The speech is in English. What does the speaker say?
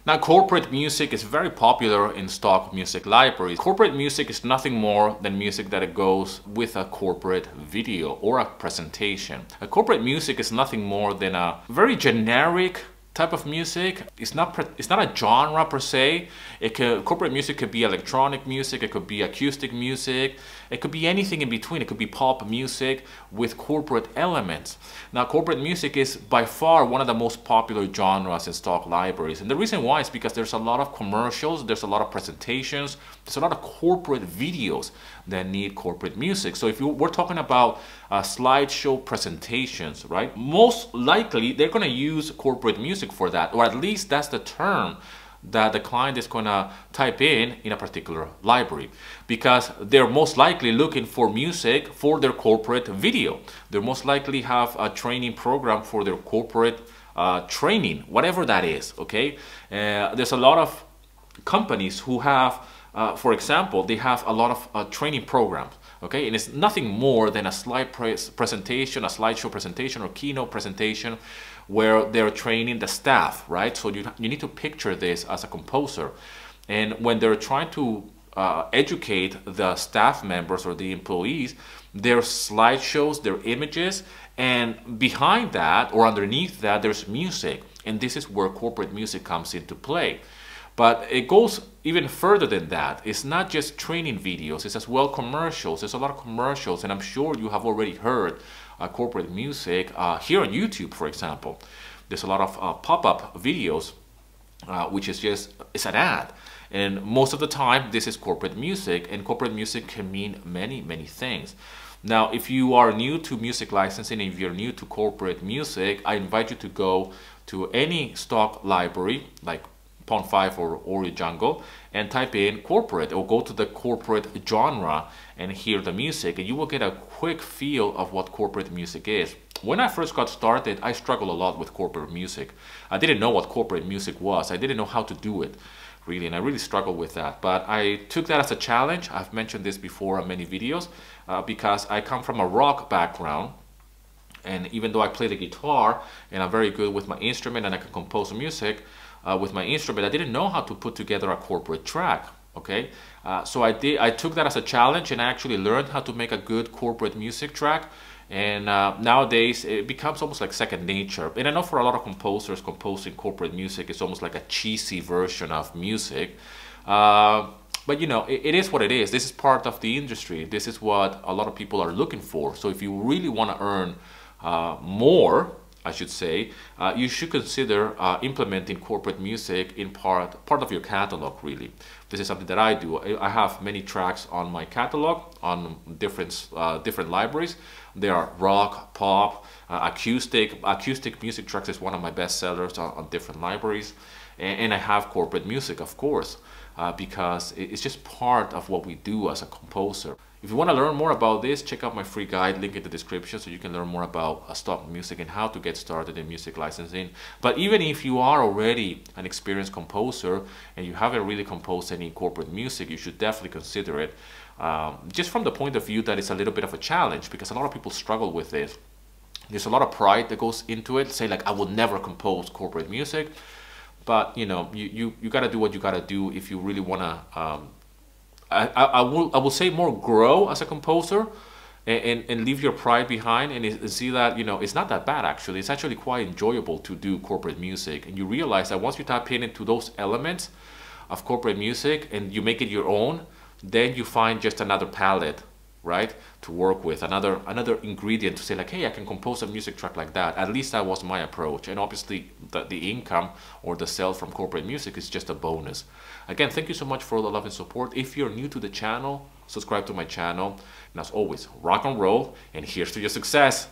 Now, corporate music is very popular in stock music libraries. Corporate music is nothing more than music that goes with a corporate video or a presentation. A corporate music is nothing more than a very generic type of music. It's not a genre per se. Corporate music could be electronic music, it could be acoustic music, it could be anything in between. It could be pop music with corporate elements. Now, corporate music is by far one of the most popular genres in stock libraries, and the reason why is because there's a lot of commercials, there's a lot of presentations, there's a lot of corporate videos that need corporate music. So if we're talking about slideshow presentations, right, most likely they're going to use corporate music for that, or at least that's the term that the client is going to type in a particular library, because they're most likely looking for music for their corporate video. They're most likely have a training program for their corporate training, whatever that is. Okay, there's a lot of companies who have for example, they have a lot of training programs, okay? And it's nothing more than a slide presentation, a slideshow presentation or keynote presentation where they're training the staff, right? So you need to picture this as a composer. And when they're trying to educate the staff members or the employees, their slideshows, their images, and behind that or underneath that, there's music. And this is where corporate music comes into play. But it goes even further than that. It's not just training videos, it's as well commercials. There's a lot of commercials, and I'm sure you have already heard corporate music here on YouTube, for example. There's a lot of pop-up videos, which is just, it's an ad. And most of the time, this is corporate music, and corporate music can mean many, many things. Now, if you are new to music licensing, if you're new to corporate music, I invite you to go to any stock library, like Pond5 or Audio Jungle, and type in corporate, or go to the corporate genre and hear the music, and you will get a quick feel of what corporate music is. When I first got started, I struggled a lot with corporate music. I didn't know what corporate music was. I didn't know how to do it, really, and I really struggled with that. But I took that as a challenge. I've mentioned this before on many videos, because I come from a rock background. And even though I play the guitar and I'm very good with my instrument and I can compose music with my instrument, I didn't know how to put together a corporate track. Okay, so I took that as a challenge, and I actually learned how to make a good corporate music track. And nowadays it becomes almost like second nature. And I know for a lot of composers, composing corporate music is almost like a cheesy version of music. But you know, it is what it is. This is part of the industry. This is what a lot of people are looking for. So if you really want to earn more, I should say, you should consider implementing corporate music in part of your catalog, really. This is something that I do. I have many tracks on my catalog on different libraries. There are rock, pop, acoustic. Acoustic music tracks is one of my best sellers on different libraries. And I have corporate music, of course, because it's just part of what we do as a composer. If you want to learn more about this, check out my free guide, link in the description, so you can learn more about stock music and how to get started in music licensing. But even if you are already an experienced composer and you haven't really composed any corporate music, you should definitely consider it. Just from the point of view that it's a little bit of a challenge, because a lot of people struggle with this. There's a lot of pride that goes into it. Say like, I will never compose corporate music. But you know, you got to do what you got to do if you really want to. I will say more grow as a composer, and leave your pride behind, and see that, you know, it's not that bad actually. It's actually quite enjoyable to do corporate music, and you realize that once you tap into those elements of corporate music and you make it your own, then you find just another palette, right, to work with, another ingredient to say like, hey, I can compose a music track like that. At least that was my approach. And obviously the income or the sale from corporate music is just a bonus. Again, thank you so much for all the love and support. If you're new to the channel, subscribe to my channel, and as always, rock and roll, and here's to your success.